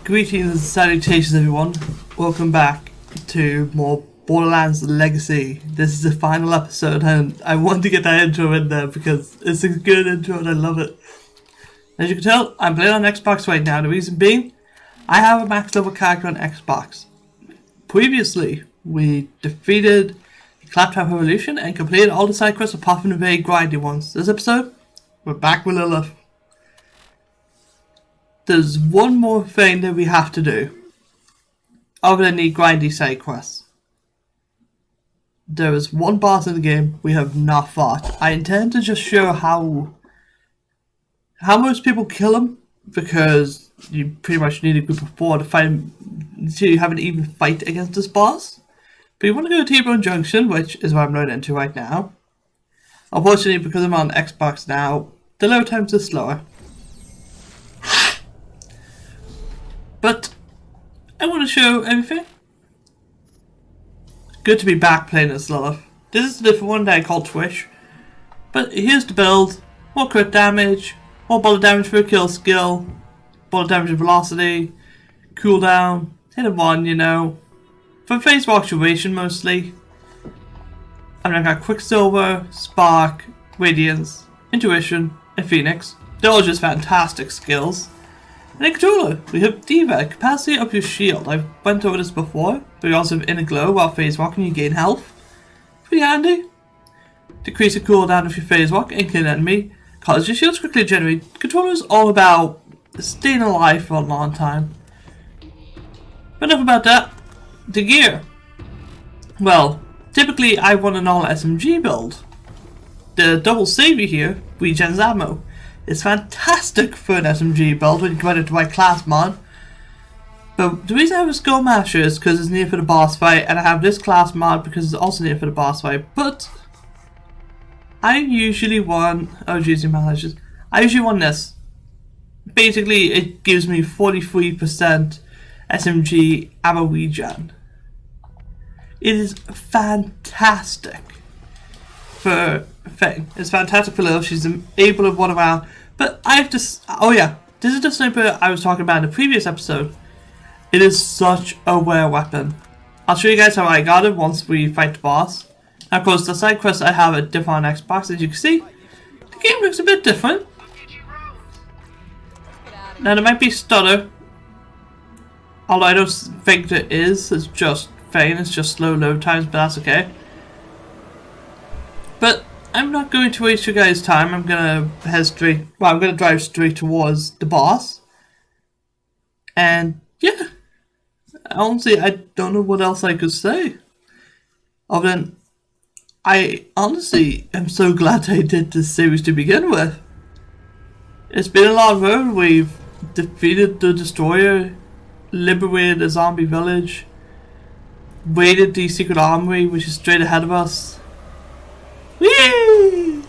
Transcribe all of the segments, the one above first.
Greetings and salutations everyone, welcome back to more Borderlands Legacy. This is the final episode and I wanted to get that intro in there because it's a good intro and I love it. As you can tell, I'm playing on Xbox right now. The reason being, I have a max level character on Xbox. Previously, we defeated the Claptrap Revolution and completed all the side quests apart from the very grindy ones. This episode, we're back with Lilith. There's one more thing that we have to do, other than the grindy side quests. There is one boss in the game we have not fought. I intend to just show how most people kill him, because you pretty much need a group of 4 to fight him, so you have an even fight against this boss. But you want to go to T-Bone Junction, which is what I'm loading into right now. Unfortunately, because I'm on Xbox now, the load times are slower. But I want to show everything. Good to be back playing as Lilith. This is a different one that I call Twish. But here's the build. More crit damage, more bullet damage for a kill skill, bullet damage and velocity, cooldown, hit of 1, you know. For phase walk duration mostly. And I've got Quicksilver, Spark, Radiance, Intuition, and Phoenix. They're all just fantastic skills. And in controller, we have Diva, capacity of your shield. I've went over this before, but we also have Inner Glow while phase walking, you gain health. Pretty handy. Decrease the cooldown of your phase walk and kill an enemy, cause your shields quickly regenerate. Controller is all about staying alive for a long time. But enough about that. The gear. Well, typically I run an all SMG build. The double savior here regens ammo. It's fantastic for an SMG build when you combine it to my class mod. But the reason I have a Skull Masher is because it's near for the boss fight, and I have this class mod because it's also near for the boss fight. But I usually want I usually want this. Basically it gives me 43% SMG ammo regen. It is fantastic for thing. It's fantastic for Lil. She's able to run around. But I have to. Oh yeah, this is the sniper I was talking about in the previous episode. It is such a rare weapon. I'll show you guys how I got it once we fight the boss. And of course, the side quests I have are different on Xbox. As you can see, the game looks a bit different. Now there might be stutter, although I don't think there is. It's just fine. It's just slow load times, but that's okay. But I'm not going to waste your guys' time. I'm gonna I'm gonna drive straight towards the boss. And yeah, honestly, I don't know what else I could say. Other than, I honestly am so glad I did this series to begin with. It's been a long road. We've defeated the Destroyer, liberated a zombie village, raided the secret armory, which is straight ahead of us. Whee!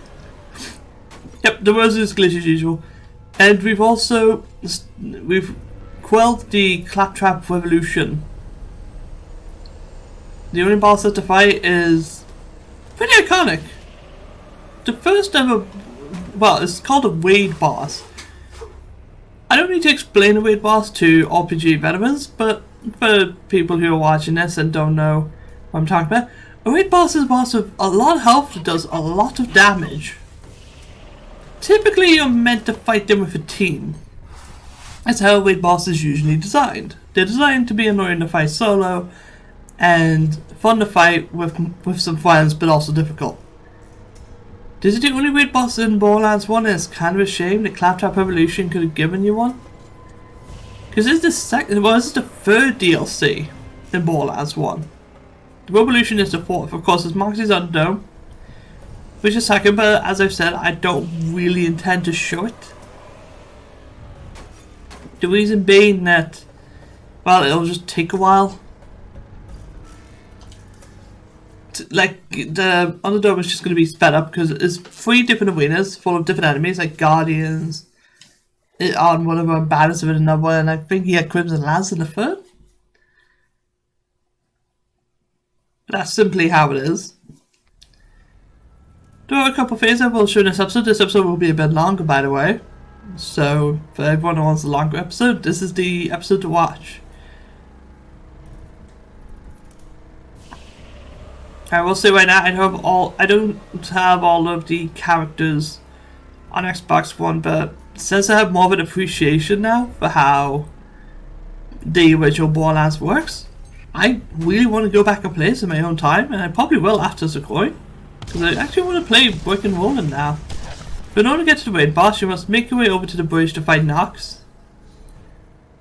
Yep, the words is glitch as usual. And we've quelled the Claptrap Revolution. The only boss left to fight is pretty iconic. The first ever, well, it's called a raid boss. I don't need to explain a raid boss to RPG veterans, but for people who are watching this and don't know what I'm talking about, a raid boss is a boss with a lot of health that does a lot of damage. Typically you're meant to fight them with a team. That's how a raid boss is usually designed. They're designed to be annoying to fight solo and fun to fight with some friends, but also difficult. This is the only raid boss in Borderlands 1, and it's kind of a shame that Claptrap Revolution could have given you one. Because this is the third DLC in Borderlands 1. The Revolution is the 4th, of course. It's Moxie's Underdome, which is second, but as I've said, I don't really intend to show it. The reason being that, well, it'll just take a while. Like, the Underdome is just going to be sped up because it's 3 different arenas full of different enemies, like Guardians on one of them, Bandits of another one, and I think he had Crimson Lance in the third. That's simply how it is. There are a couple of things I will show in this episode. This episode will be a bit longer, by the way. So, for everyone who wants a longer episode, this is the episode to watch. I will say right now, I don't have all of the characters on Xbox One, but since I have more of an appreciation now for how the original Borderlands works, I really want to go back and play this in my own time, and I probably will after Sequoia, because I actually want to play Working Woman now. But in order to get to the main boss, you must make your way over to the bridge to fight Nox.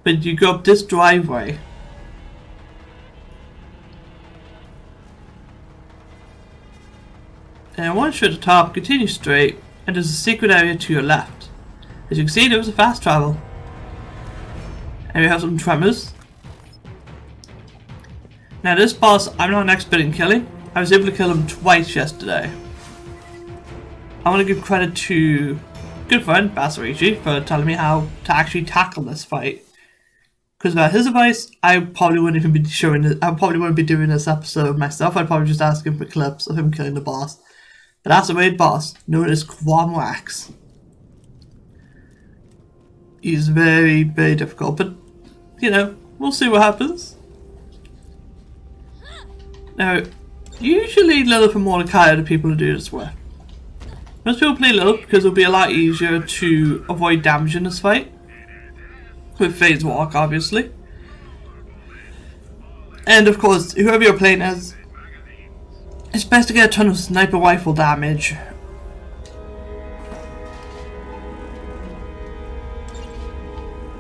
But you go up this driveway. And once you're at the top, continue straight, and there's a secret area to your left. As you can see, there was a fast travel. And we have some tremors. Now this boss, I'm not an expert in killing. I was able to kill him twice yesterday. I want to give credit to good friend Basarichi for telling me how to actually tackle this fight. Because without his advice, I probably wouldn't even be showing this, I probably wouldn't be doing this episode myself. I'd probably just ask him for clips of him killing the boss. But that's the main boss, known as Quamwax. He's very, very difficult, but you know, we'll see what happens. Now, usually Lilith and Mordecai are the people who do this with. Most people play Lilith because it'll be a lot easier to avoid damage in this fight. With Phase Walk, obviously. And of course, whoever you're playing as, it's best to get a ton of sniper rifle damage.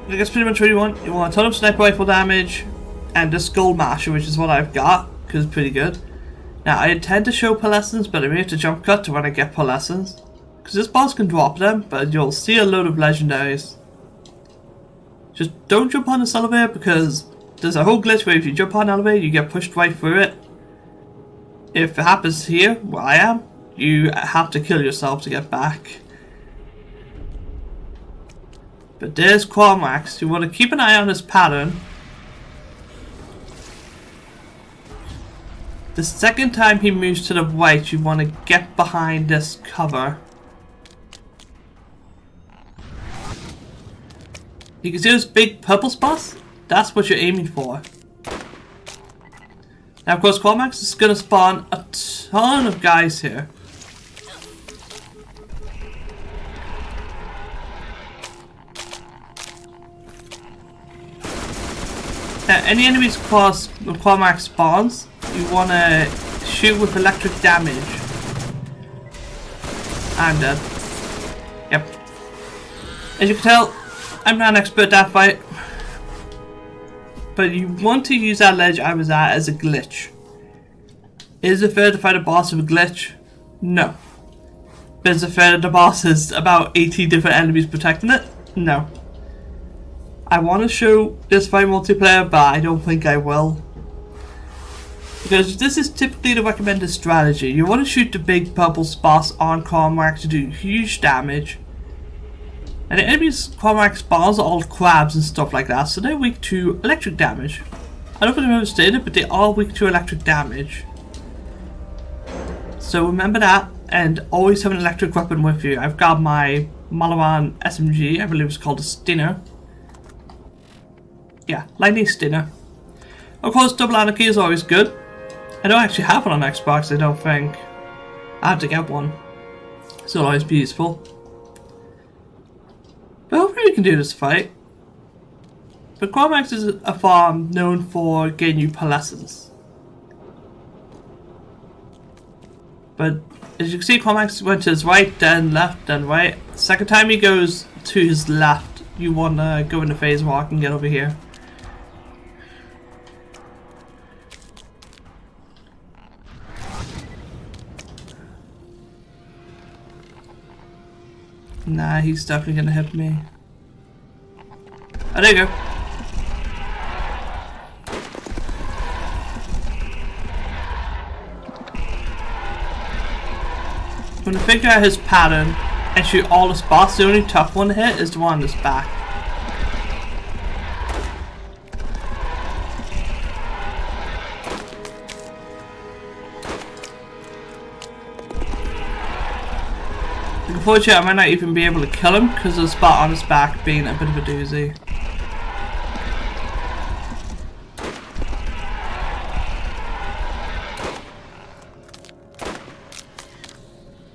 I guess pretty much what you want. You want a ton of sniper rifle damage and the skull masher, which is what I've got, because it's pretty good. Now I intend to show pearlescence, but I may have to jump cut to when I get pearlescence. Because this boss can drop them, but you'll see a load of legendaries. Just don't jump on this elevator, because there's a whole glitch where if you jump on an elevator, you get pushed right through it. If it happens here, where I am, you have to kill yourself to get back. But there's Quamwax. You want to keep an eye on this pattern. The second time he moves to the right, you want to get behind this cover. You can see those big purple spots? That's what you're aiming for. Now of course Quamwax is going to spawn a ton of guys here. Now any enemies Quamwax spawns, you want to shoot with electric damage. I'm dead. Yep. As you can tell, I'm not an expert at that fight. But you want to use that ledge I was at as a glitch. Is it fair to fight a boss with a glitch? No. But is it fair that the boss has about 80 different enemies protecting it? No. I want to show this fight multiplayer, but I don't think I will. Because this is typically the recommended strategy. You want to shoot the big purple spots on Quamwax to do huge damage. And the enemies Quamwax spawns are all crabs and stuff like that, so they're weak to electric damage. I don't think I've ever stated, but they are weak to electric damage. So remember that, and always have an electric weapon with you. I've got my Malawan SMG, I believe it's called a Stinner. Yeah, lightning Stinner. Of course, Double Anarchy is always good. I don't actually have one on Xbox, I don't think. I have to get one. So it'll always be useful. But hopefully we can do this fight. But Quamwax is a farm known for getting you pearlescence. But as you can see, Quamwax went to his right, then left, then right. Second time he goes to his left, you want to go into phase walk and get over here. Nah, he's definitely gonna hit me. Oh, there you go. When you figure out his pattern and shoot all the spots, the only tough one to hit is the one that's back. Unfortunately, I might not even be able to kill him because of the spot on his back being a bit of a doozy.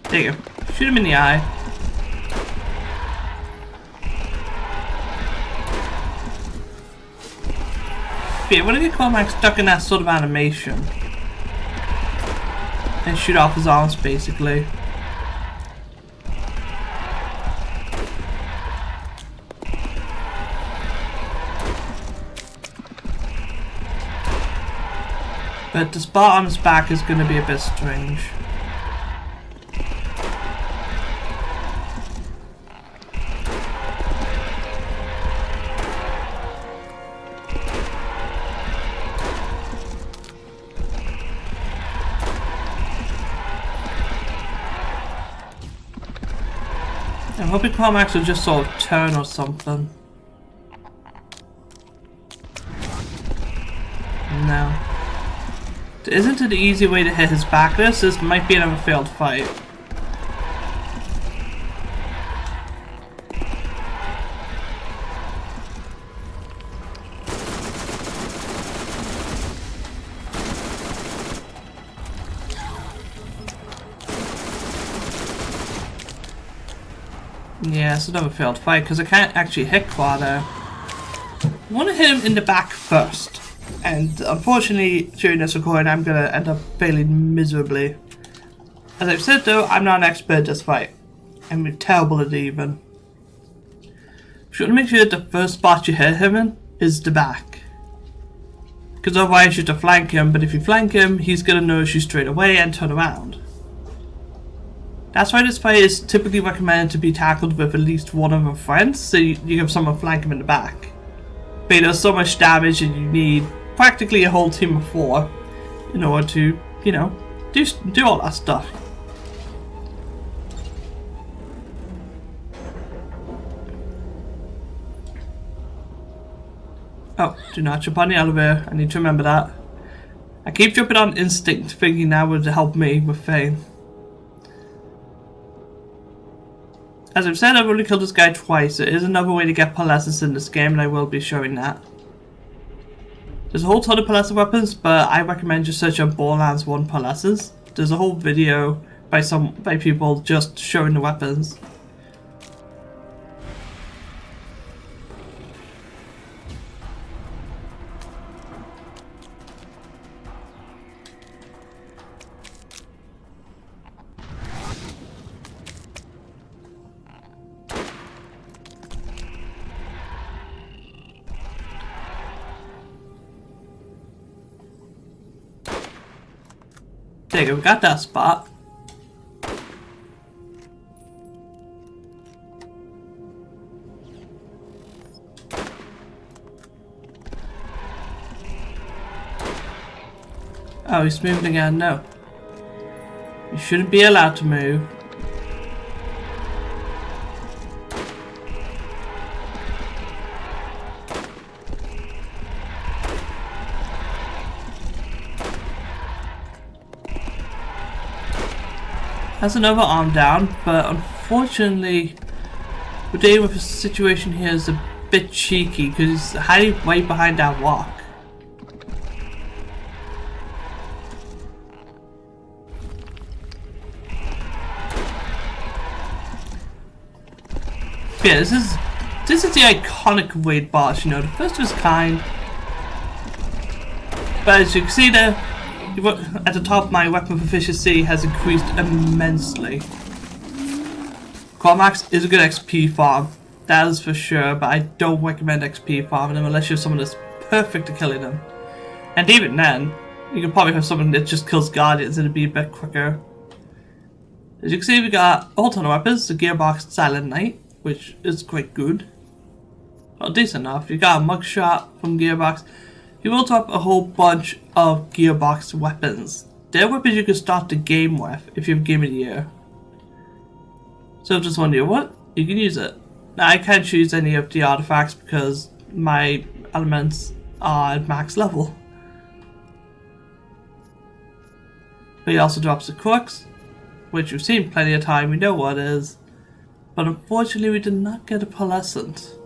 There you go. Shoot him in the eye. But yeah, when I get Cormac stuck in that sort of animation and shoot off his arms basically. But the spot on his back is going to be a bit strange. I'm hoping Cormax will just sort of turn or something. No. There isn't an easy way to hit his back. This might be another failed fight. Yeah, it's another failed fight because I can't actually hit Quado. I want to hit him in the back first. And unfortunately, during this recording, I'm going to end up failing miserably. As I've said though, I'm not an expert at this fight. I'm terrible at it even. You should make sure that the first spot you hit him in is the back. Because otherwise you have to flank him, but if you flank him, he's going to notice you straight away and turn around. That's why this fight is typically recommended to be tackled with at least one of your friends, so you have someone flank him in the back. But he does so much damage and you need practically a whole team of 4 in order to, you know, do all that stuff. Oh, do not jump on the elevator. I need to remember that. I keep jumping on instinct, thinking that would help me with Fane. As I've said, I've only killed this guy twice. There is another way to get Palessus in this game, and I will be showing that. There's a whole ton of Palessus weapons, but I recommend just search on Borderlands 1 Palessus. There's a whole video by people just showing the weapons. There you go, we got that spot. Oh, he's moving again. No. You shouldn't be allowed to move. That's another arm down, but unfortunately we're dealing with a situation here is a bit cheeky because he's hiding right behind that rock. Yeah, this is the iconic raid boss, you know, the first of its kind. But as you can see there, at the top, my weapon proficiency has increased immensely. Cormax is a good XP farm, that is for sure, but I don't recommend XP farming him unless you have someone that's perfect at killing him. And even then, you can probably have someone that just kills guardians and it'd be a bit quicker. As you can see, we got a whole ton of weapons, the Gearbox Silent Knight, which is quite good. Well, decent enough. You got a mugshot from Gearbox. You also have a whole bunch of Gearbox weapons. They're weapons you can start the game with if you have Game of the Year. So if just wondering what, you can use it. Now I can't choose any of the artifacts because my elements are at max level. But he also drops the crux, which you've seen plenty of time, we know what it is. but unfortunately we did not get a pearlescent.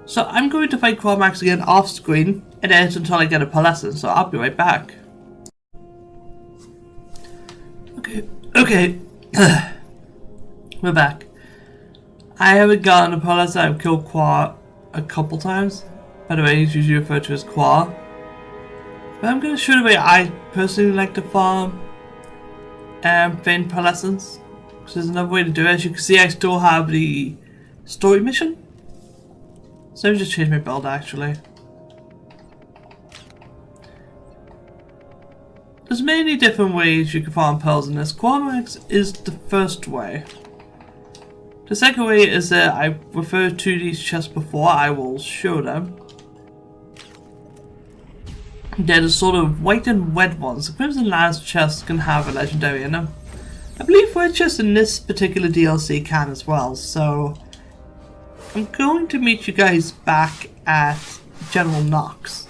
So I'm going to fight Cormax again off screen and edit until I get a pearlescent, so I'll be right back. Okay. We're back. I haven't gotten a pearlescent. I've killed Qua a couple times. By the way, he's usually referred to as Qua. But I'm going to show the way I personally like to farm faint pearlescents. So there's another way to do it. As you can see, I still have the story mission. So let me just change my build actually. There's many different ways you can farm pearls in this. Cormax is the first way. The second way is that I referred to these chests before. I will show them. They're the sort of white and red ones. The Crimson Lands chests can have a legendary in them. I believe red chests in this particular DLC can as well, so I'm going to meet you guys back at General Knox.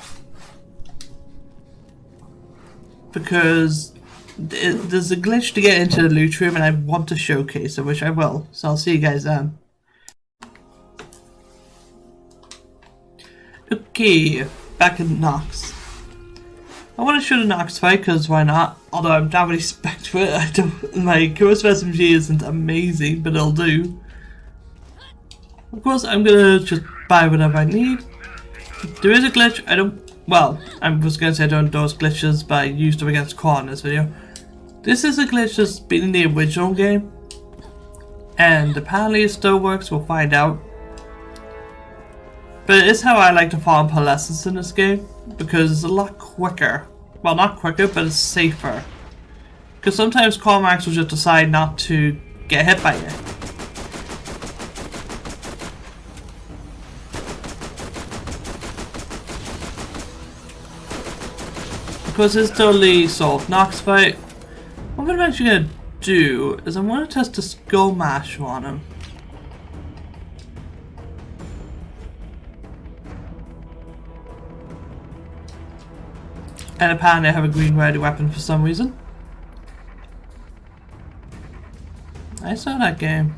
Because there's a glitch to get into the loot room and I want to showcase it, which I will. So I'll see you guys then. Okay, back at Knox. I want to show the Knox fight because why not? Although I'm not really spec for it. My Ghost SMG isn't amazing, but it'll do. Of course, I'm gonna just buy whatever I need. There is a glitch. I was gonna say I don't endorse glitches, but I used them against Qua in this video. This is a glitch that's been in the original game, and apparently it still works. We'll find out. But it's how I like to farm pearlescents in this game, because it's a lot quicker. Well, not quicker, but it's safer. Because sometimes Cormax will just decide not to get hit by it. Because it's still the sort of Knox fight, what I'm actually going to do is I'm going to test the Skull Mash on him. And apparently I have a green ready weapon for some reason. I saw that game.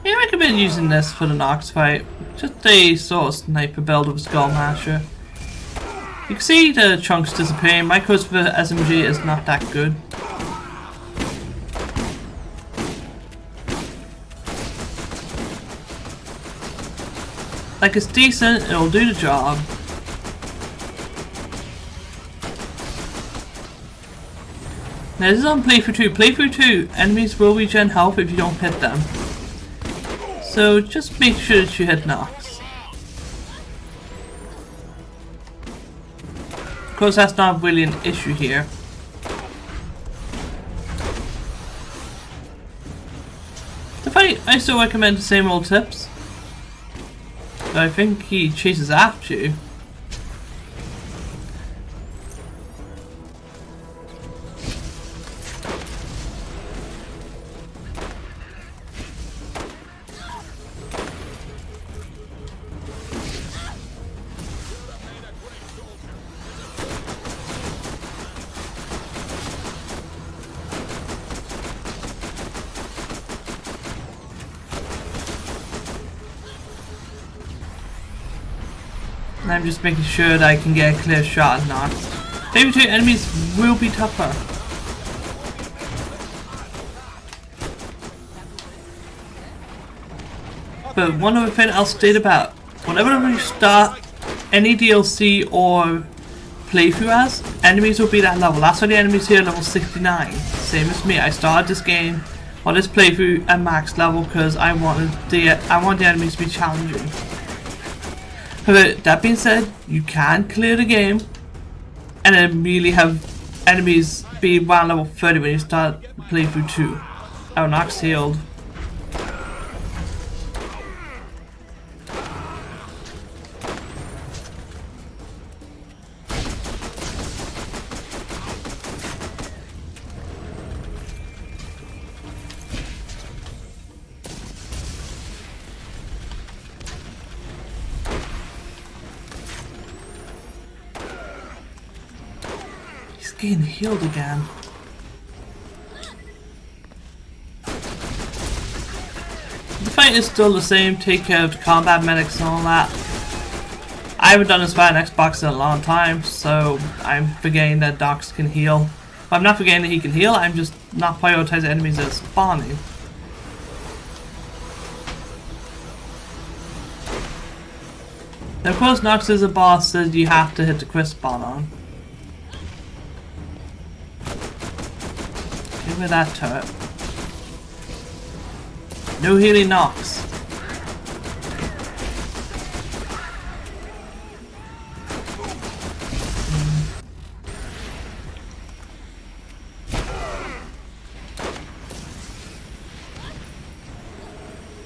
I recommend using this for the Knox fight. Just a sort of sniper build with Skull Masher. You can see the chunks disappearing. My course for SMG is not that good. Like, it's decent, it'll do the job. Now this is on playthrough 2. Playthrough 2, enemies will regen health if you don't hit them. So just make sure that you hit Knox. Of course that's not really an issue here. The fight, I still recommend the same old tips. I think he chases after you. And I'm just making sure that I can get a clear shot at Knox. Playthrough 2 enemies will be tougher. But one other thing I'll state about, whenever we start any DLC or playthrough as, enemies will be that level. That's why the enemies here are level 69. Same as me, I started this game or this playthrough at max level because I want the enemies to be challenging. However, that being said, you can clear the game and then immediately have enemies be around level 30 when you start playthrough 2. Oh, Knox healed. getting healed again. The fight is still the same, take care of the combat medics and all that. I haven't done this by an Xbox in a long time, so I'm forgetting that Docs can heal. But I'm not forgetting that he can heal, I'm just not prioritizing enemies that are spawning. Now of course Nox is a boss that you have to hit the crit spawn on. Give me that turret. No healing Nox.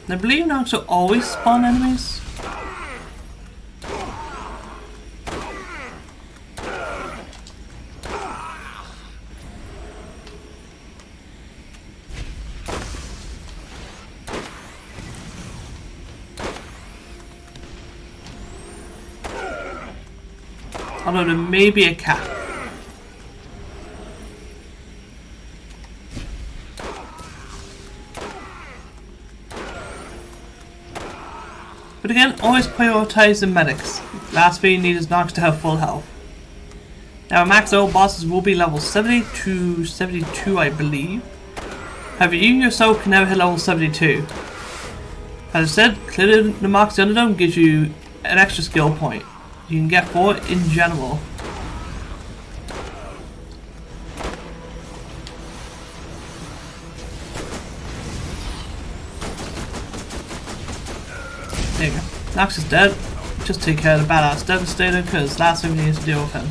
I believe Nox will always spawn enemies. Although there may be a cat. But again, always prioritize the medics. Last thing you need is Nox to have full health. Now max level bosses will be level 70 to 72 I believe. However, you yourself can never hit level 72. As I said, clearing the Mox Underdome gives you an extra skill point. You can get 4 in general. There you go. Nox is dead. Just take care of the badass Devastator because last thing we need to deal with him.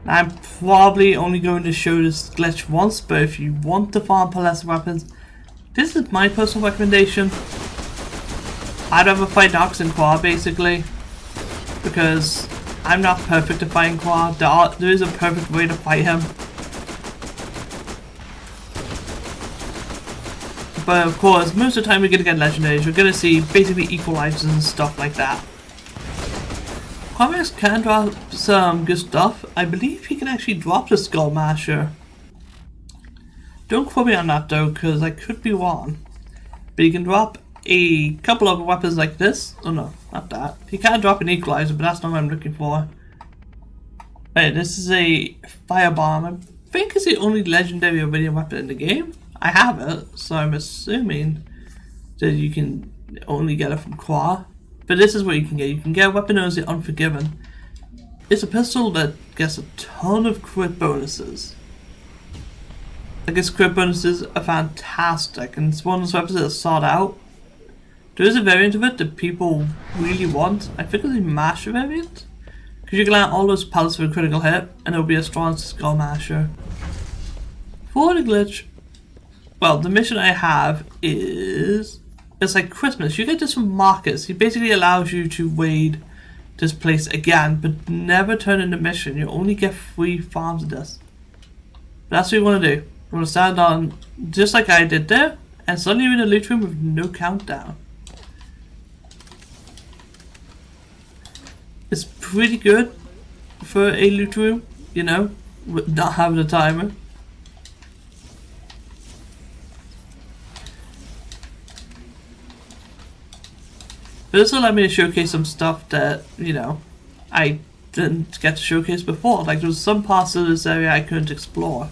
I'm probably only going to show this glitch once, but if you want to farm pearlescent weapons, this is my personal recommendation. I'd rather fight Nox in quad basically, because I'm not perfect at fighting quad. There is a perfect way to fight him. But of course, most of the time we're going to get legendaries. We're going to see basically equalizers and stuff like that. Quadmax can drop some good stuff. I believe he can actually drop the Skull Masher. Don't quote me on that though, because I could be wrong. But he can drop a couple of weapons like this. Oh no, not that. He can drop an equalizer, but that's not what I'm looking for. Wait, this is a firebomb. I think it's the only legendary iridium weapon in the game. I have it, so I'm assuming that you can only get it from Qua. But this is what you can get. You can get a weapon known as the Unforgiven. It's a pistol that gets a ton of crit bonuses. I guess crit bonuses are fantastic, and it's one of those weapons that's sought out. There is a variant of it that people really want. I think it's a Masher variant. Because you can land all those pellets for a critical hit, and it'll be as strong as Skull Masher. For the glitch, well, the mission I have is... It's like Christmas. You get this from Marcus. He basically allows you to raid this place again, but never turn in the mission. You only get 3 farms of this. But that's what you want to do. You want to stand on, just like I did there, and suddenly you're in a loot room with no countdown. It's pretty good for a loot room, you know, with not having a timer. But this will let me to showcase some stuff that, you know, I didn't get to showcase before. Like there was some parts of this area I couldn't explore.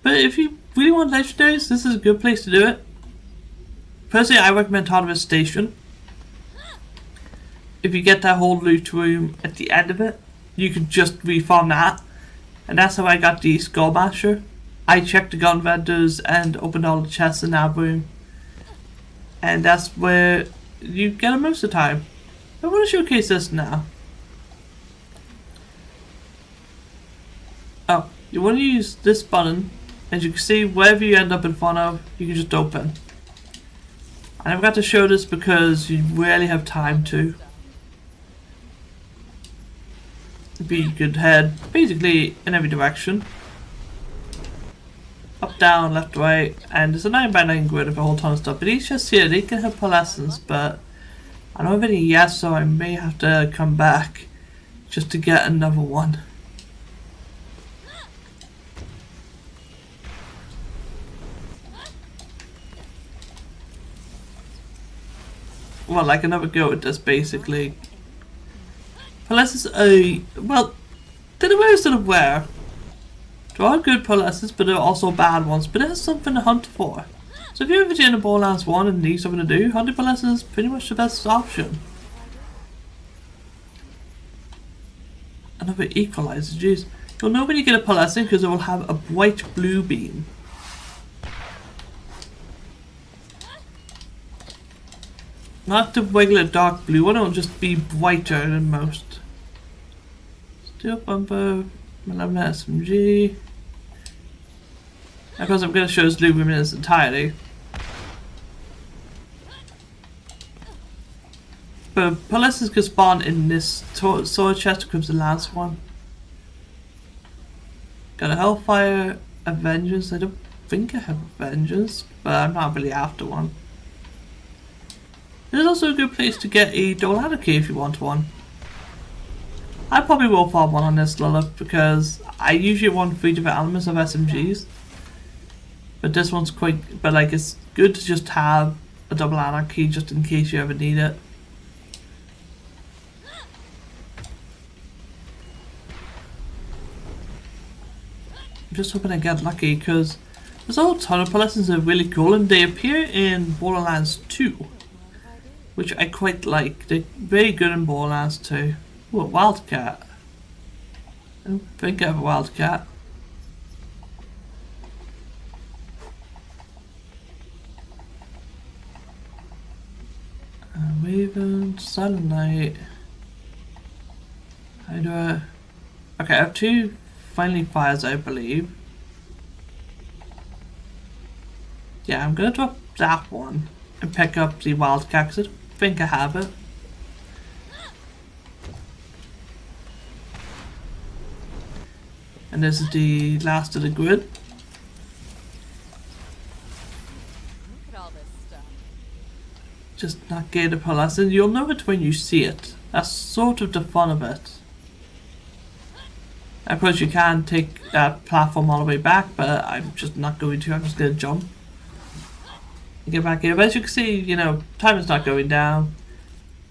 But if you really want legendaries, this is a good place to do it. Personally, I recommend Tartarus Station. If you get that whole loot room at the end of it, you can just refarm that. And that's how I got the Skull Masher. I checked the gun vendors and opened all the chests in that room. And that's where you get them most of the time. I want to showcase this now. Oh, you want to use this button. As you can see, wherever you end up in front of, you can just open. I never got to show this because you rarely have time to. You could head basically in every direction. Up, down, left, right, and there's a 9x9 grid of a whole ton of stuff. But these just here, they can have pearlescence, but I don't have any yet, so I may have to come back just to get another one. Well, like another go at this, basically. Pearlescence well, they're the worst of the rare. There are good pearlescence, but there are also bad ones, but there's something to hunt for. So if you're ever doing a Borderlands 1 and need something to do, hunting pearlescence is pretty much the best option. Another equalizer, jeez. You'll know when you get a pearlescence because it will have a bright blue beam. Not the regular dark blue one, it'll just be brighter than most. Steel bumper, 11 SMG. Of course I'm going to show this loot in its entirety. But pearlescence can spawn in this sword chest equips the last one. Got a Hellfire, a Vengeance. I don't think I have a Vengeance, but I'm not really after one. This is also a good place to get a double anarchy if you want one. I probably will farm one on this Lilith because I usually want 3 different elements of SMGs. But this one's quite, but like it's good to just have a double anarchy just in case you ever need it. I'm just hoping I get lucky because there's a whole ton of pearlescence that are really cool and they appear in Borderlands 2. Which I quite like. They're very good in Borderlands 2. Ooh, a wildcat. I don't think I have a wildcat. Raven, Silent Night. How do I... Okay, I have 2 friendly fires, I believe. Yeah, I'm gonna drop that one and pick up the wildcat because I don't think I have it. And this is the last of the grid. Look at all this stuff. Just not get a pearlescence. You'll know it when you see it. That's sort of the fun of it. Of course you can take that platform all the way back, but I'm just not going to. I'm just going to jump. Get back here. But as you can see, you know, time is not going down.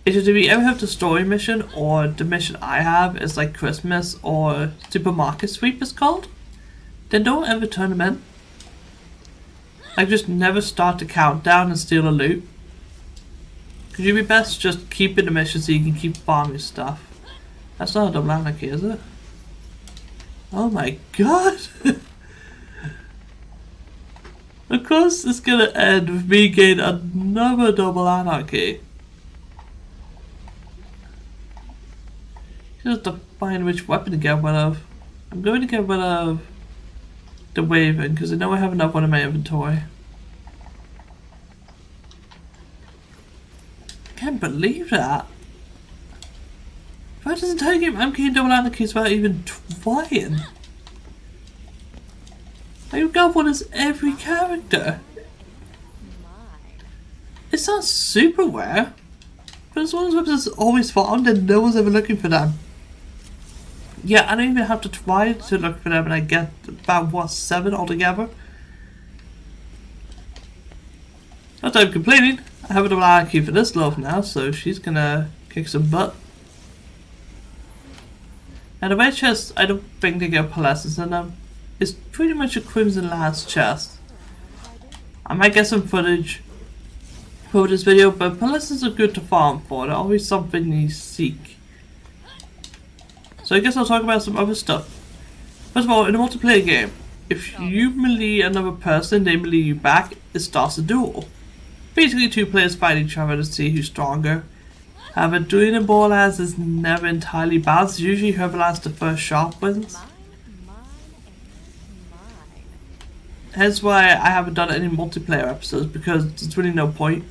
It's just if you ever have the story mission or the mission I have is like Christmas or Supermarket Sweep is called, then don't ever turn them in. Like just never start the countdown and steal a loot. Cause you'd be best just keeping the mission so you can keep farming stuff. That's not a double anarchy, is it? Oh my god! Of course it's gonna end with me getting another double anarchy. Just to find which weapon to get rid of. I'm going to get rid of the Raven because I know I have enough one in my inventory. I can't believe that. Throughout this entire game I'm getting double anarchies without even trying. I've got one as every character. It's not super rare, but it's one of those weapons that's always found and no one's ever looking for them. Yeah, I don't even have to try to look for them and I get about, what, 7 altogether? Not that I'm complaining. I have a double anarchy for this love now, so she's gonna kick some butt. And the red chest, I don't think they get pearlescence in them. It's pretty much a Crimson Lance chest. I might get some footage for this video, but pearlescence are good to farm for. They're always something you seek. So I guess I'll talk about some other stuff. First of all, in a multiplayer game, if you melee another person, they melee you back, it starts a duel. Basically 2 players fight each other to see who's stronger. However, dueling in Borderlands is never entirely balanced. Usually whoever lands the first shot wins. Hence why I haven't done any multiplayer episodes, because there's really no point.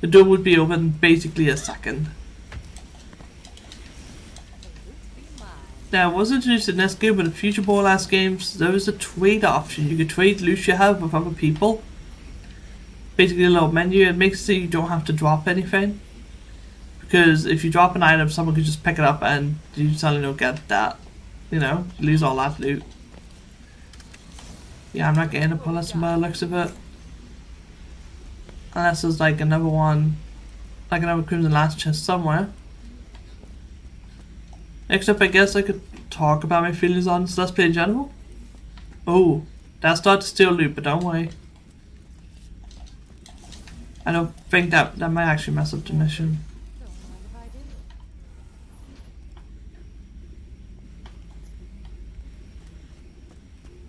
The duel would be over in basically a second. Now, I was introduced in this game, but in future Borderlands games, there is a trade option. You can trade loot you have with other people. Basically a little menu, it makes it so you don't have to drop anything. Because if you drop an item, someone could just pick it up and you suddenly don't get that. You know, you lose all that loot. Yeah, I'm not getting a palace by the looks of it. Unless there's like another one, like another Crimson Last chest somewhere. Next up, I guess I could talk about my feelings on this Let's Play in general. Oh, that started to steal loot, but don't worry. I don't think that might actually mess up the mission.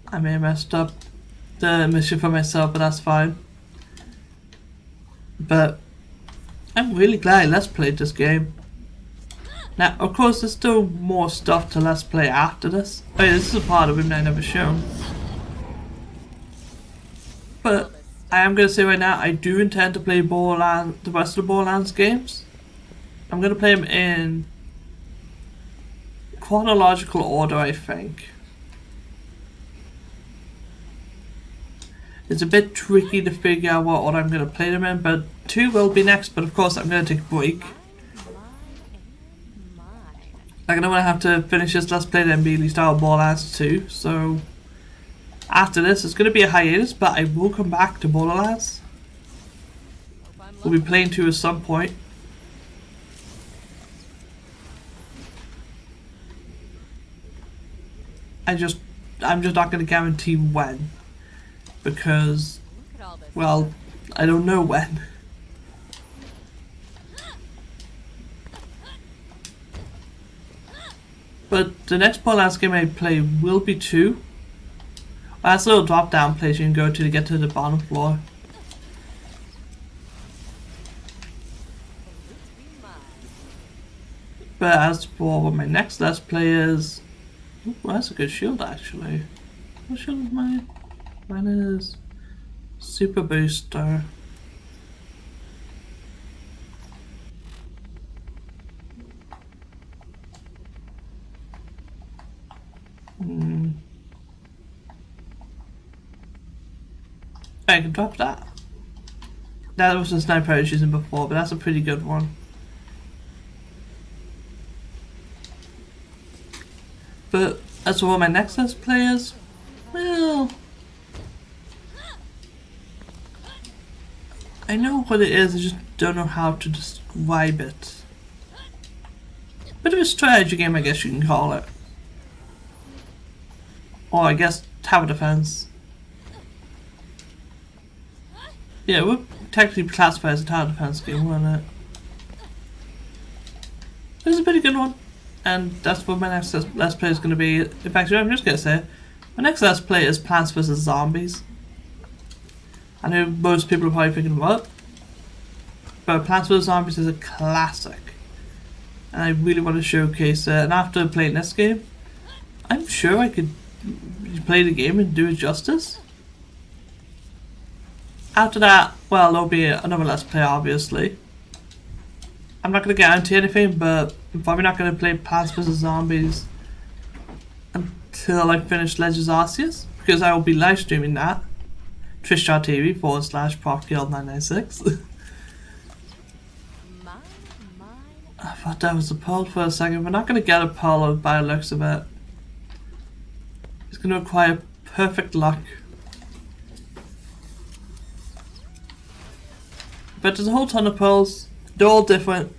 I may have messed up the mission for myself, but that's fine. But I'm really glad I Let's Played this game. Now, of course, there's still more stuff to Let's Play after this. Oh yeah, this is a part of it I never shown. But I am going to say right now, I do intend to play Borderlands, the rest of the Borderlands games. I'm going to play them in chronological order, I think. It's a bit tricky to figure out what order I'm going to play them in, but 2 will be next, but of course I'm going to take a break. Like, I know when I have to finish this Let's Play, then immediately start Borderlands 2, so after this it's going to be a hiatus, but I will come back to Borderlands. We'll be playing 2 at some point. I'm just not going to guarantee when. Because, well, I don't know when. But the next Borderlands game I play will be 2. That's a little drop down place you can go to get to the bottom floor. But as for what my next Let's Play is... Ooh, that's a good shield actually. What shield is mine? Mine is Super Booster. I can drop that. That was the sniper I was using before, but that's a pretty good one. But as for what my next Let's Play is, well, I know what it is, I just don't know how to describe it. Bit of a strategy game, I guess you can call it. Or I guess tower defense. Yeah, it would technically be classified as a tower defense game, wouldn't it? It's a pretty good one. And that's what my next Let's Play is going to be. In fact, I'm just going to say, my next Let's Play is Plants vs. Zombies. I know most people are probably thinking, what? But Plants vs. Zombies is a classic. And I really want to showcase it. And after playing this game, I'm sure I could play the game and do it justice. After that, well, there'll be another Let's Play, obviously. I'm not going to guarantee anything, but I'm probably not going to play Plants vs. Zombies until I finish Legends Arceus, because I will be live streaming that. Twitch.tv/ProfGuild996. I thought that was a pearl for a second. We're not going to get a pearl by the looks of it. It's going to require perfect luck. But there's a whole ton of pearls. They're all different.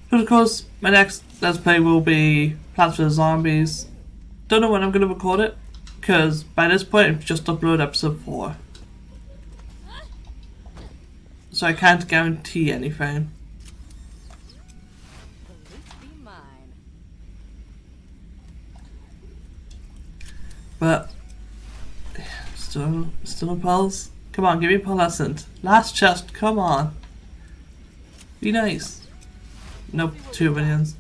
But of course, my next Let's Play will be Plants vs. Zombies. Don't know when I'm going to record it, because by this point I've just uploaded episode 4. So I can't guarantee anything. But still no pearls. Come on, give me a pearlescent. Last chest, come on. Be nice. Nope, 2 minions.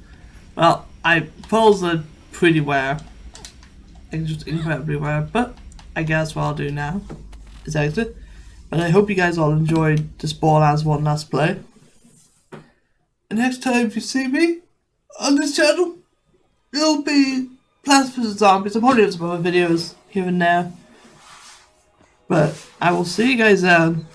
Well, pearls are pretty rare. They're just incredibly rare, but I guess what I'll do now is exit. But I hope you guys all enjoyed this Borderlands 1 Let's Play. And next time you see me on this channel, it'll be Plants vs. Zombies. I'll probably have some other videos here and there. But I will see you guys then.